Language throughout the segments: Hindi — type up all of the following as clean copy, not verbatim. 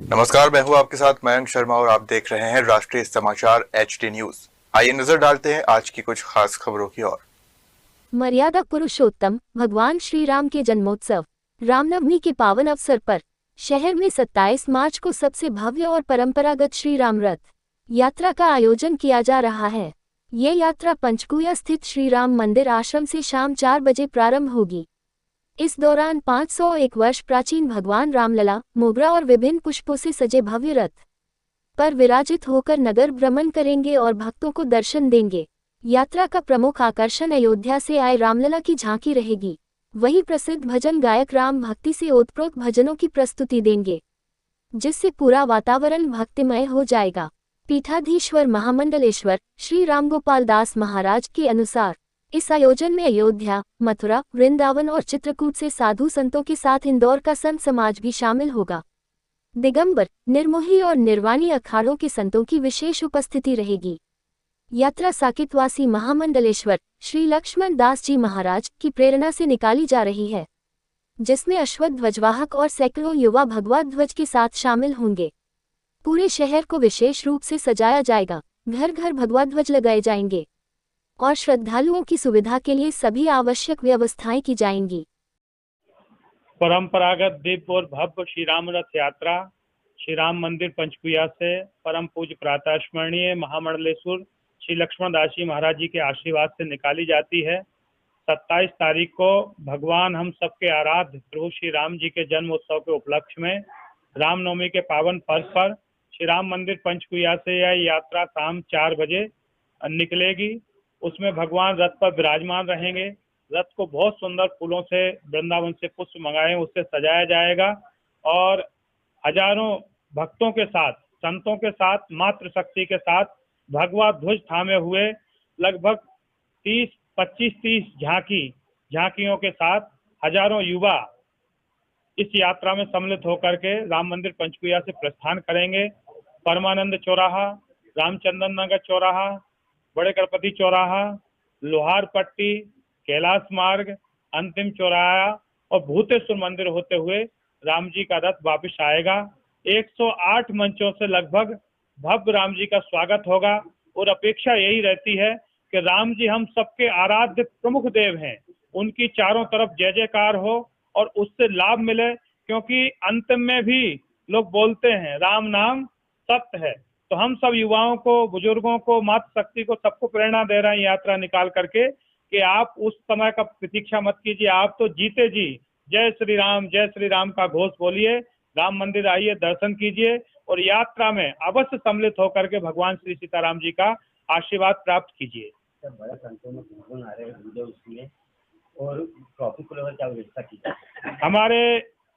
नमस्कार, मैं हूं आपके साथ मयंक शर्मा और आप देख रहे हैं राष्ट्रीय समाचार HD न्यूज। आइए नजर डालते हैं आज की कुछ खास खबरों की ओर। मर्यादा पुरुषोत्तम भगवान श्री राम के जन्मोत्सव रामनवमी के पावन अवसर पर शहर में 27 मार्च को सबसे भव्य और परंपरागत श्री राम रथ यात्रा का आयोजन किया जा रहा है। ये यात्रा पंचकुला स्थित श्री राम मंदिर आश्रम से शाम 4 बजे प्रारंभ होगी। इस दौरान 501 वर्ष प्राचीन भगवान रामलला, मोगरा और विभिन्न पुष्पों से सजे भव्य रथ पर विराजित होकर नगर भ्रमण करेंगे और भक्तों को दर्शन देंगे। यात्रा का प्रमुख आकर्षण अयोध्या से आए रामलला की झांकी रहेगी। वहीं प्रसिद्ध भजन गायक राम भक्ति से ओतप्रोत भजनों की प्रस्तुति देंगे, जिससे पूरा वातावरण भक्तिमय हो जाएगा। पीठाधीश्वर महामंडलेश्वर श्री रामगोपाल दास महाराज के अनुसार इस आयोजन में अयोध्या, मथुरा, वृंदावन और चित्रकूट से साधु संतों के साथ इंदौर का संत समाज भी शामिल होगा। दिगंबर, निर्मोही और निर्वाणी अखाड़ों के संतों की विशेष उपस्थिति रहेगी। यात्रा साकेतवासी महामंडलेश्वर श्री लक्ष्मण दास जी महाराज की प्रेरणा से निकाली जा रही है, जिसमें अश्वत्थ ध्वजवाहक और सैकड़ों युवा भगवा ध्वज के साथ शामिल होंगे। पूरे शहर को विशेष रूप से सजाया जाएगा, घर घर भगवा ध्वज लगाए जाएंगे और श्रद्धालुओं की सुविधा के लिए सभी आवश्यक व्यवस्थाएं की जाएंगी। परंपरागत दिव्य और भव्य श्री राम रथ यात्रा श्री राम मंदिर पंचकुला से परम पूज्य प्रातः स्मरणीय महामंडलेश्वर श्री लक्ष्मण दास जी महाराज जी के आशीर्वाद से निकाली जाती है। 27 तारीख को भगवान हम सबके आराध्य प्रभु श्री राम जी के जन्म उत्सव के उपलक्ष्य में रामनवमी के पावन पर्व पर श्री राम मंदिर पंचकुला से यह यात्रा शाम 4 बजे निकलेगी। उसमें भगवान रथ पर विराजमान रहेंगे। रथ को बहुत सुंदर फूलों से वृंदावन से पुष्प मंगाए उससे सजाया जाएगा और हजारों भक्तों के साथ, संतों के साथ, मातृशक्ति के साथ भगवा ध्वज थामे हुए लगभग 25-30 झांकियों के साथ हजारों युवा इस यात्रा में सम्मिलित होकर के राम मंदिर पंचकुला से प्रस्थान करेंगे। परमानंद चौराहा, रामचंद्र नगर चौराहा, बड़े गणपति चौराहा, लोहार पट्टी, कैलाश मार्ग, अंतिम चौराहा और भूतेश्वर मंदिर होते हुए राम जी का रथ वापस आएगा। 108 मंचों से लगभग भव्य राम जी का स्वागत होगा और अपेक्षा यही रहती है कि राम जी हम सबके आराध्य प्रमुख देव हैं, उनकी चारों तरफ जय जयकार हो और उससे लाभ मिले, क्योंकि अंतिम में भी लोग बोलते हैं राम नाम सत्य है। तो हम सब युवाओं को, बुजुर्गों को, मातृशक्ति को, सबको प्रेरणा दे रहे हैं यात्रा निकाल करके कि आप उस समय का प्रतीक्षा मत कीजिए, आप तो जीते जी जय श्री राम का घोष बोलिए, राम मंदिर आइए, दर्शन कीजिए और यात्रा में अवश्य सम्मिलित होकर के भगवान श्री सीताराम जी का आशीर्वाद प्राप्त कीजिए। बड़ा संख्या में भ्रमण आ रहे हैं उसमें और ट्रैफिक को लेकर क्या व्यवस्था की जाए? हमारे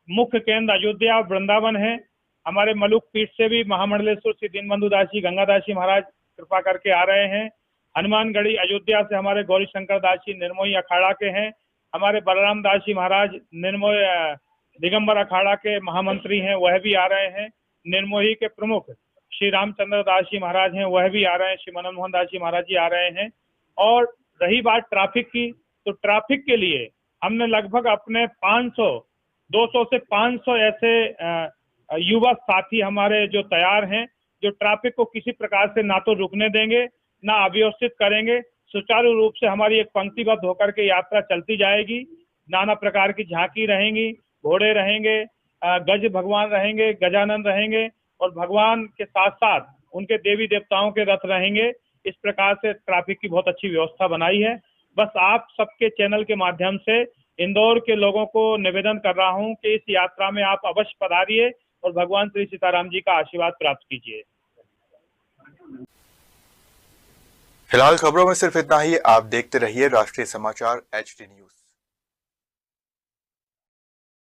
मुख्य केंद्र अयोध्या और वृंदावन है। हमारे मलुक पीठ से भी महामंडलेश्वर श्री दीनबंधु दास जी, गंगादास जी महाराज कृपा करके आ रहे हैं। हनुमानगढ़ी अयोध्या से हमारे गौरी शंकर दास जी निर्मोही अखाड़ा के हैं। हमारे बलराम दास जी महाराज निर्मोही दिगंबर अखाड़ा के महामंत्री हैं, वह भी आ रहे हैं। निर्मोही के प्रमुख श्री रामचंद्र दास जी महाराज हैं, वह भी आ रहे हैं। श्री मनन मोहन दास जी महाराज जी आ रहे हैं। और रही बात ट्रैफिक की, तो ट्रैफिक के लिए हमने लगभग अपने 200 से 500 ऐसे युवा साथी हमारे जो तैयार हैं, जो ट्रैफिक को किसी प्रकार से ना तो रुकने देंगे, ना अव्यवस्थित करेंगे। सुचारू रूप से हमारी एक पंक्तिबद्ध होकर के यात्रा चलती जाएगी। नाना प्रकार की झांकी रहेंगी, घोड़े रहेंगे, गज भगवान रहेंगे, गजानन रहेंगे और भगवान के साथ साथ उनके देवी देवताओं के रथ रहेंगे। इस प्रकार से ट्रैफिक की बहुत अच्छी व्यवस्था बनाई है। बस आप सबके चैनल के माध्यम से इंदौर के लोगों को निवेदन कर रहा हूं कि इस यात्रा में आप अवश्य पधारिए और भगवान श्री सीताराम जी का आशीर्वाद प्राप्त कीजिए। फिलहाल खबरों में सिर्फ इतना ही। आप देखते रहिए राष्ट्रीय समाचार HD न्यूज।